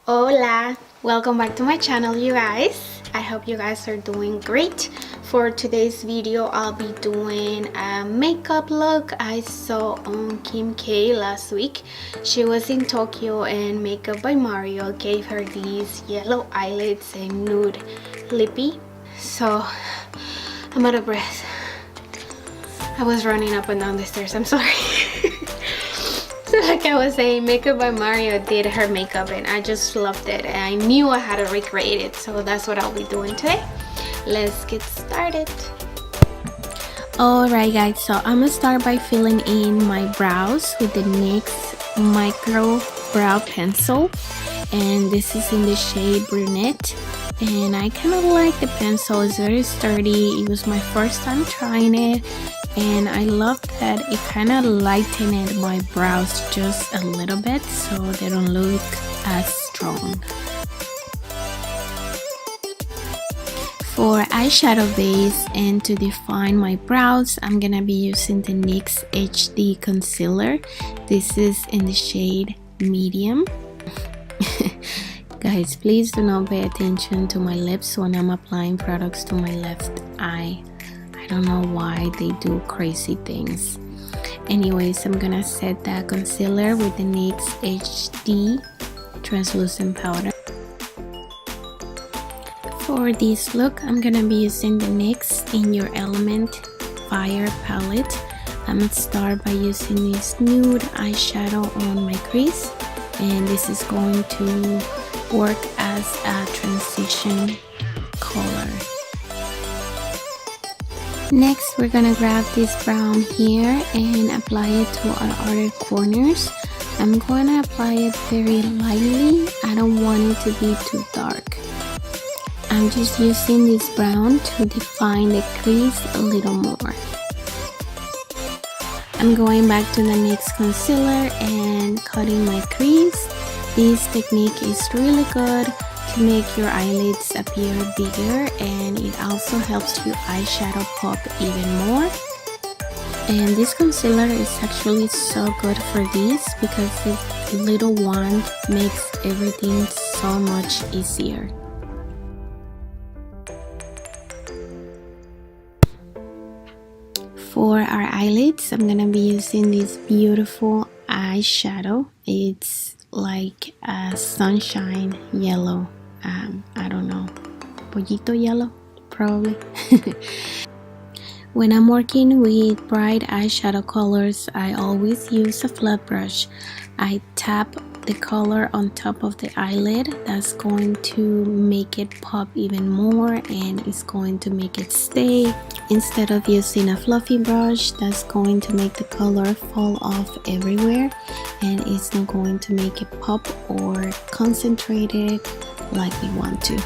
Hola, welcome back to my channel, you guys. I hope you guys are doing great. For today's video, I'll be doing a makeup look I saw on Kim K last week. She was in Tokyo and Makeup by Mario gave her these yellow eyelids and nude lippy. So I'm out of breath. I was running up and down the stairs, I'm sorry. So like I was saying, Makeup by Mario did her makeup and I just loved it. And I knew I had to recreate it, so that's what I'll be doing today. Let's get started. Alright guys, so I'm gonna start by filling in my brows with the NYX Micro Brow Pencil. And this is in the shade Brunette. And I kind of like the pencil, it's very sturdy. It was my first time trying it. And I love that it kind of lightened my brows just a little bit so they don't look as strong. For eyeshadow base and to define my brows, I'm gonna be using the NYX HD Concealer. This is in the shade Medium. Guys, please do not pay attention to my lips when I'm applying products to my left eye. I don't know why they do crazy things. Anyways, I'm gonna set that concealer with the NYX HD translucent powder. For this look, I'm gonna be using the NYX In Your Element Fire palette. I'm gonna start by using this nude eyeshadow on my crease, and this is going to work as a transition color. Next, we're gonna grab this brown here and apply it to our outer corners. I'm going to apply it very lightly. I don't want it to be too dark. I'm just using this brown to define the crease a little more. I'm going back to the NYX concealer and cutting my crease. This technique is really good to make your eyelids appear bigger, and it also helps your eyeshadow pop even more. And this concealer is actually so good for this because the little wand makes everything so much easier. For our eyelids, I'm gonna be using this beautiful eyeshadow. It's like a sunshine yellow. I don't know, pollito yellow probably. When I'm working with bright eyeshadow colors, I always use a flat brush. I tap the color on top of the eyelid. That's going to make it pop even more and it's going to make it stay. Instead of using a fluffy brush, that's going to make the color fall off everywhere and it's not going to make it pop or concentrate it like we want to.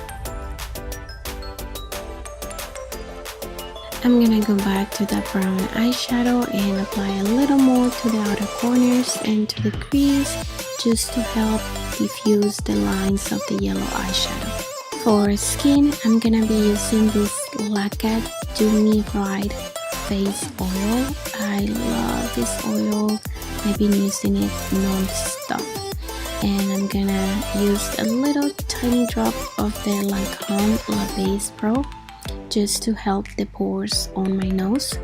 I'm gonna go back to that brown eyeshadow and apply a little more to the outer corners and to the crease just to help diffuse the lines of the yellow eyeshadow. For skin, I'm gonna be using this Laqa Do Me Right face oil. I love this oil. I've been using it non-stop. And I'm gonna use a little tiny drop of the Lancome La Base Pro just to help the pores on my nose.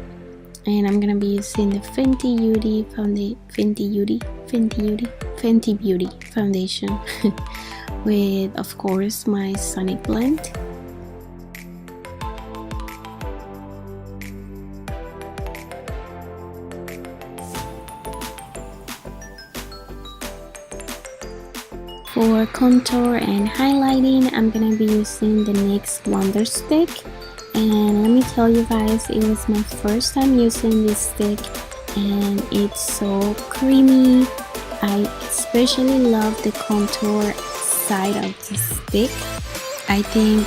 And I'm gonna be using the Fenty Beauty foundation with, of course, my Sonic Blend. For contour and highlighting, I'm gonna be using the NYX Wonder Stick. And let me tell you guys, it was my first time using this stick and it's so creamy. I especially love the contour side of the stick. I think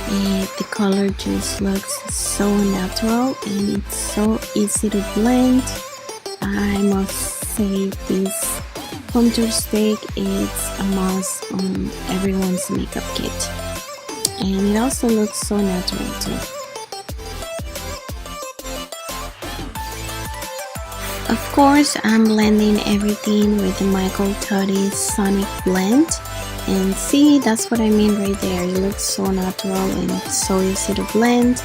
the color just looks so natural and it's so easy to blend. I must say this contour stick is a must on everyone's makeup kit. And it also looks so natural too. Of course, I'm blending everything with the Michael Toddy's Sonic Blend. And see, that's what I mean right there. It looks so natural and so easy to blend.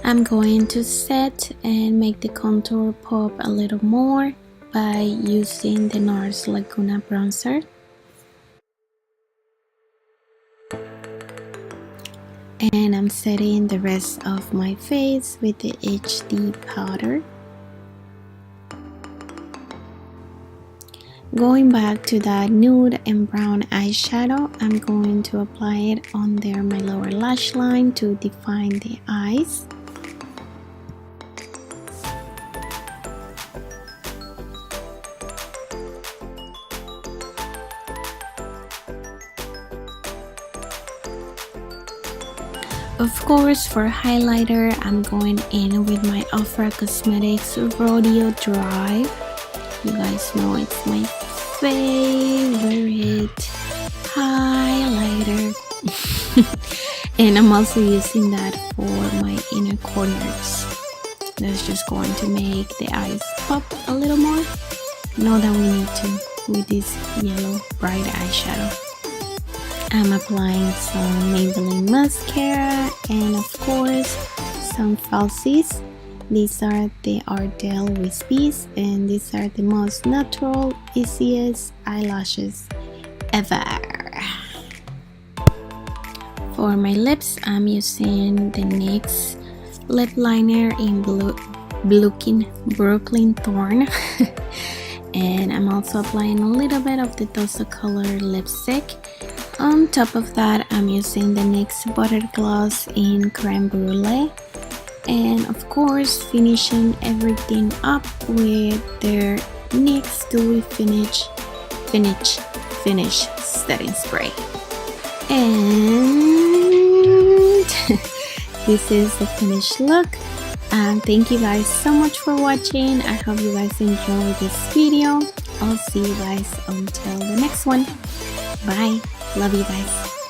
I'm going to set and make the contour pop a little more by using the NARS Laguna bronzer. And I'm setting the rest of my face with the HD powder. Going back to that nude and brown eyeshadow, I'm going to apply it under my lower lash line to define the eyes. Of course, for highlighter, I'm going in with my Ofra Cosmetics Rodeo Dry. You guys know it's my favorite highlighter. And I'm also using that for my inner corners. That's just going to make the eyes pop a little more. Know that we need to with this yellow bright eyeshadow. I'm applying some Maybelline mascara and of course some falsies. These are the Ardell wispies and these are the most natural, easiest eyelashes ever. For my lips, I'm using the NYX lip liner in Brooklyn Thorn. And I'm also applying a little bit of the Dosa Color lipstick. On top of that, I'm using the NYX Butter Gloss in Creme Brulee. And of course, finishing everything up with their NYX Dewy Finish Setting Spray. And this is the finished look. Thank you guys so much for watching. I hope you guys enjoyed this video. I'll see you guys until the next one. Bye. Love you guys.